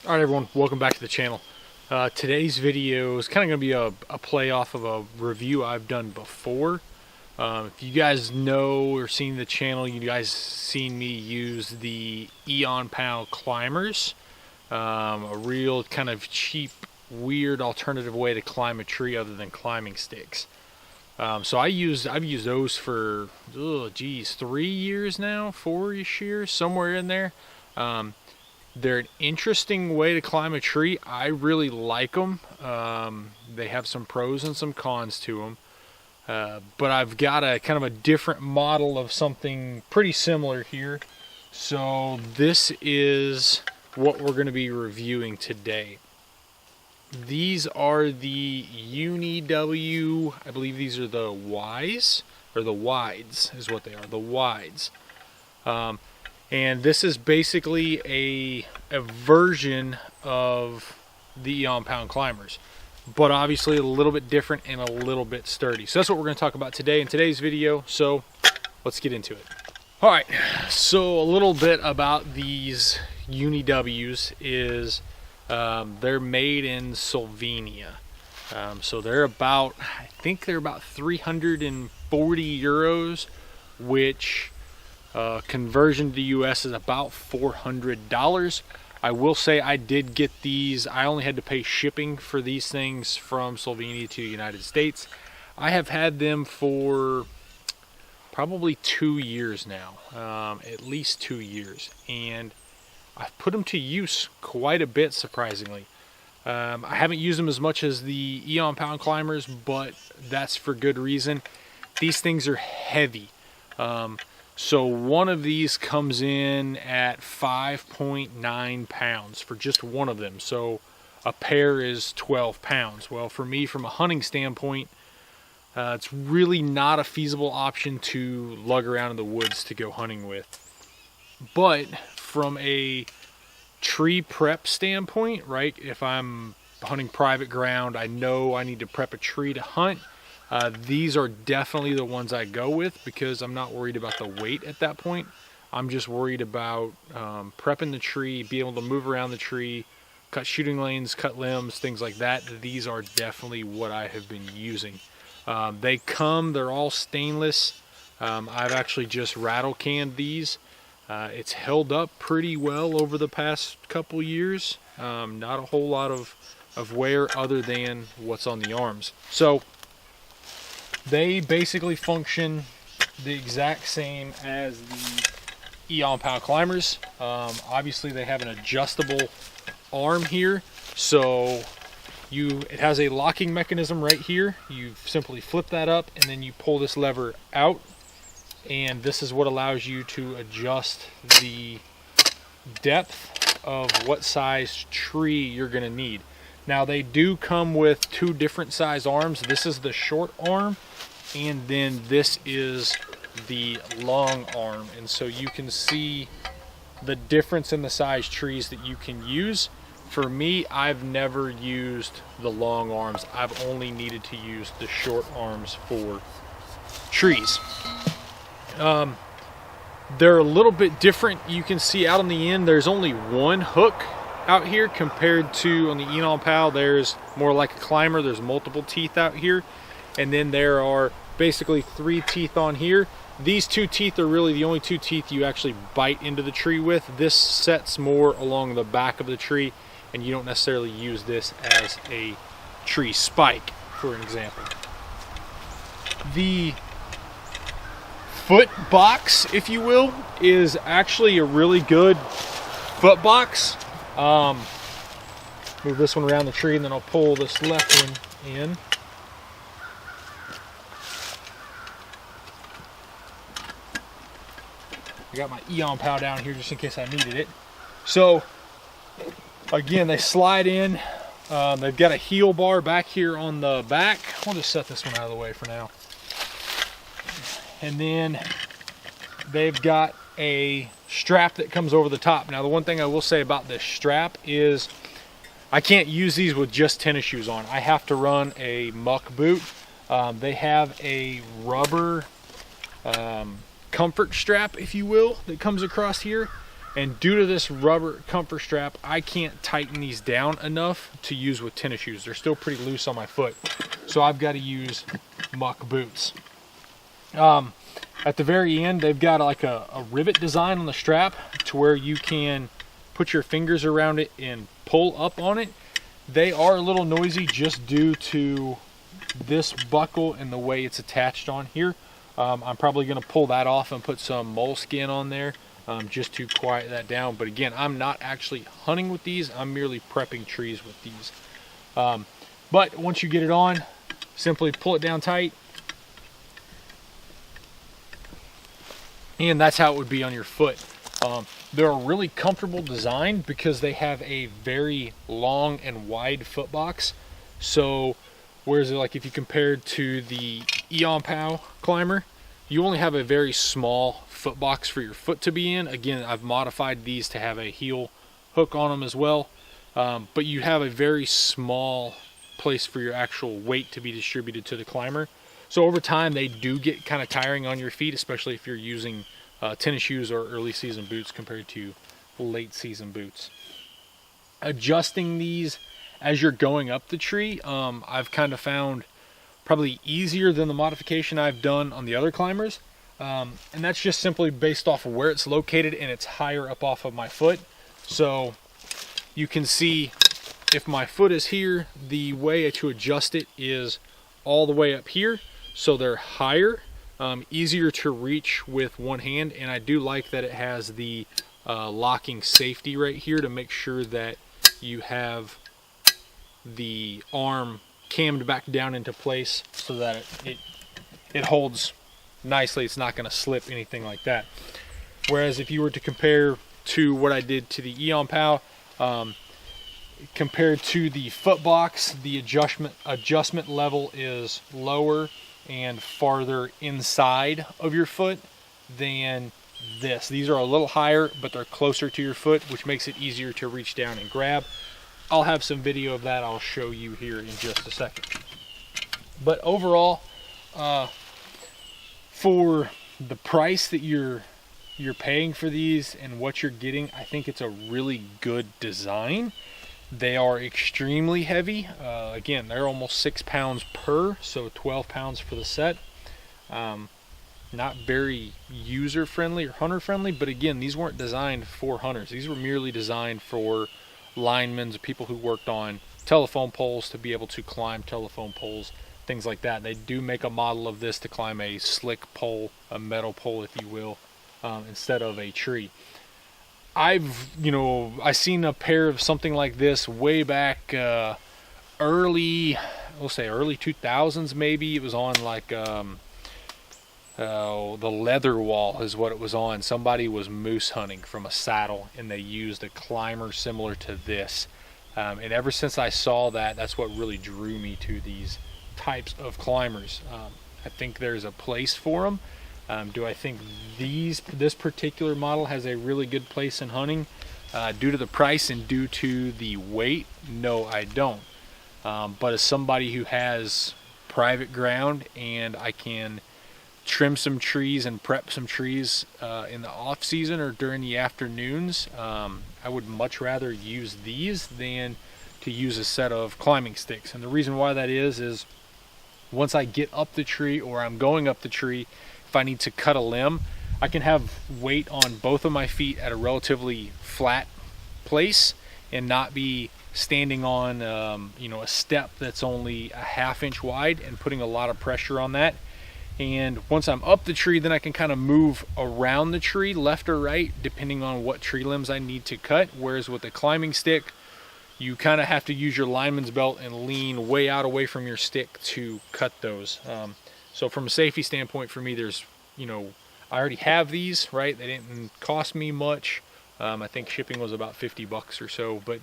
Alright everyone, welcome back to the channel. Today's video is kind of going to be a play off of a review I've done before. If you guys know or seen the channel, you guys seen me use the EONPOW climbers. A real kind of cheap, weird alternative way to climb a tree other than climbing sticks. So I've used those for, 3 years now, 4-ish years, somewhere in there. They're an interesting way to climb a tree. I really like them. They have some pros and some cons to them. But I've got a kind of a different model of something pretty similar here. So this is what we're going to be reviewing today. These are the Uni-W. I believe these are the Ys, or the Wides is what they are, the Wides. And this is basically a version of the EONPOW climbers, but obviously a little bit different and a little bit sturdy. So that's what we're going to talk about today in today's video. So let's get into it. All right, so a little bit about these Uni-Ws is they're made in Slovenia. So they're about, I think they're about 340 euros, which conversion to the US is about $400. I will say I did get these. I only had to pay shipping for these things from Slovenia to the United States. I have had them for probably 2 years now, at least 2 years, and I've put them to use quite a bit, surprisingly. I haven't used them as much as the EONPOW climbers, but that's for good reason. These things are heavy. So one of these comes in at 5.9 pounds for just one of them. So a pair is 12 pounds. Well, for me, from a hunting standpoint, it's really not a feasible option to lug around in the woods to go hunting with. But from a tree prep standpoint, right, if I'm hunting private ground, I know I need to prep a tree to hunt. These are definitely the ones I go with because I'm not worried about the weight at that point. I'm just worried about prepping the tree, be able to move around the tree, cut shooting lanes, cut limbs, things like that. These are definitely what I have been using. They're all stainless. I've actually just rattle canned these. It's held up pretty well over the past couple years. Not a whole lot of wear other than what's on the arms. So they basically function the exact same as the EONPOW climbers. Obviously they have an adjustable arm here, so it has a locking mechanism right here. You simply flip that up and then you pull this lever out, and this is what allows you to adjust the depth of what size tree you're going to need. Now they do come with 2 different size arms. This is the short arm, and then this is the long arm. And so you can see the difference in the size trees that you can use. For me, I've never used the long arms. I've only needed to use the short arms for trees. They're a little bit different. You can see out on the end there's only one hook out here compared to on the EONPOW there's more like a climber. There's multiple teeth out here, and then there are basically 3 teeth on here. These 2 teeth are really the only 2 teeth you actually bite into the tree with. This sets more along the back of the tree, and you don't necessarily use this as a tree spike, for example. The foot box, if you will, is actually a really good foot box. Move this one around the tree, and then I'll pull this left one in. I got my EONPOW down here just in case I needed it. So again, they slide in. They've got a heel bar back here on the back. I'll just set this one out of the way for now. And then they've got a strap that comes over the top. Now the one thing I will say about this strap is I can't use these with just tennis shoes on. I have to run a muck boot. They have a rubber comfort strap, if you will, that comes across here. And due to this rubber comfort strap, I can't tighten these down enough to use with tennis shoes. They're still pretty loose on my foot. So I've got to use muck boots. At the very end, they've got like a rivet design on the strap to where you can put your fingers around it and pull up on it. They are a little noisy just due to this buckle and the way it's attached on here. I'm probably going to pull that off and put some moleskin on there just to quiet that down. But again, I'm not actually hunting with these. I'm merely prepping trees with these. But once you get it on, simply pull it down tight. And that's how it would be on your foot. They're a really comfortable design because they have a very long and wide foot box. So whereas like if you compared to the EONPOW climber, you only have a very small foot box for your foot to be in. Again, I've modified these to have a heel hook on them as well. But you have a very small place for your actual weight to be distributed to the climber. So over time, they do get kind of tiring on your feet, especially if you're using tennis shoes or early season boots compared to late season boots. Adjusting these as you're going up the tree, I've kind of found probably easier than the modification I've done on the other climbers. And that's just simply based off of where it's located, and it's higher up off of my foot. So you can see if my foot is here, the way to adjust it is all the way up here. So they're higher, easier to reach with one hand, and I do like that it has the locking safety right here to make sure that you have the arm cammed back down into place so that it holds nicely. It's not going to slip, anything like that. Whereas if you were to compare to what I did to the EONPOW, compared to the foot box, the adjustment level is lower and farther inside of your foot than this. These are a little higher, but they're closer to your foot, which makes it easier to reach down and grab. I'll have some video of that I'll show you here in just a second. But overall, for the price that you're paying for these and what you're getting, I think it's a really good design. They are extremely heavy. Again, they're almost 6 pounds per, so 12 pounds for the set. Not very user friendly or hunter friendly, but again, these weren't designed for hunters. These were merely designed for linemen, people who worked on telephone poles to be able to climb telephone poles, things like that. They do make a model of this to climb a slick pole, a metal pole, if you will, instead of a tree. I seen a pair of something like this way back early 2000s maybe. It was on like the leather wall is what it was on. Somebody was moose hunting from a saddle and they used a climber similar to this. And ever since I saw that, that's what really drew me to these types of climbers. I think there's a place for them. Do I think this particular model has a really good place in hunting? Due to the price and due to the weight, no, I don't. But as somebody who has private ground and I can trim some trees and prep some trees in the off season or during the afternoons, I would much rather use these than to use a set of climbing sticks. And the reason why that is once I get up the tree or I'm going up the tree, if I need to cut a limb, I can have weight on both of my feet at a relatively flat place and not be standing on a step that's only a ½ inch wide and putting a lot of pressure on that. And once I'm up the tree, then I can kind of move around the tree left or right depending on what tree limbs I need to cut. Whereas with a climbing stick, you kind of have to use your lineman's belt and lean way out away from your stick to cut those. So from a safety standpoint for me, there's, I already have these, right? They didn't cost me much. I think shipping was about $50 or so, but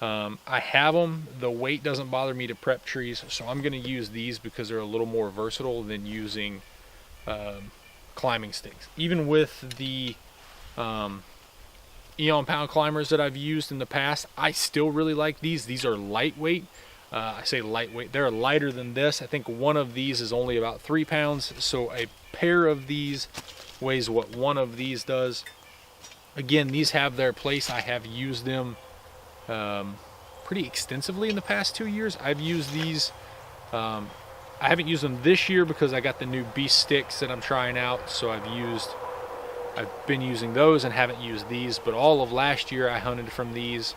I have them. The weight doesn't bother me to prep trees, so I'm going to use these because they're a little more versatile than using climbing sticks. Even with the EONPOW climbers that I've used in the past, I still really like these. These are lightweight. I say lightweight, they're lighter than this. I think one of these is only about 3 pounds, so a pair of these weighs what one of these does. Again, these have their place. I have used them pretty extensively in the past 2 years. I've used these. I haven't used them this year because I got the new beast sticks that I'm trying out, so I've been using those and haven't used these. But all of last year I hunted from these.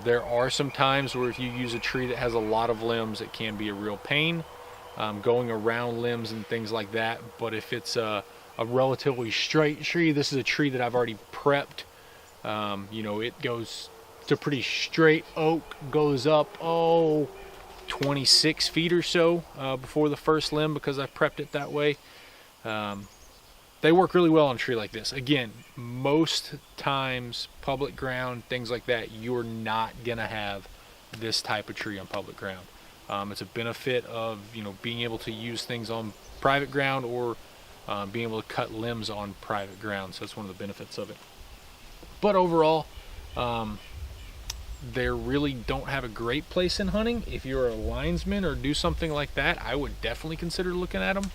There are some times where if you use a tree that has a lot of limbs, it can be a real pain going around limbs and things like that. But if it's a relatively straight tree, this is a tree that I've already prepped. You know, it goes, it's a pretty straight oak, goes up 26 feet or so before the first limb because I prepped it that way. They work really well on a tree like this. Again, most times, public ground, things like that, you're not gonna have this type of tree on public ground. It's a benefit of, you know, being able to use things on private ground or being able to cut limbs on private ground. So that's one of the benefits of it. But overall, they really don't have a great place in hunting. If you're a linesman or do something like that, I would definitely consider looking at them.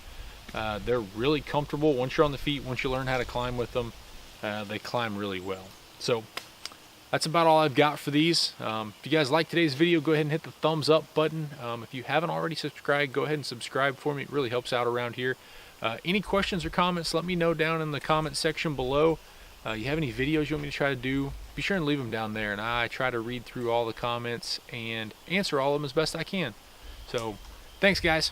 They're really comfortable once you're on the feet. Once you learn how to climb with them, they climb really well. So that's about all I've got for these. If you guys like today's video, go ahead and hit the thumbs up button. If you haven't already subscribed, go ahead and subscribe for me. It really helps out around here. Any questions or comments, let me know down in the comment section below. You have any videos you want me to try to do, be sure and leave them down there, and I try to read through all the comments and answer all of them as best I can. So thanks, guys.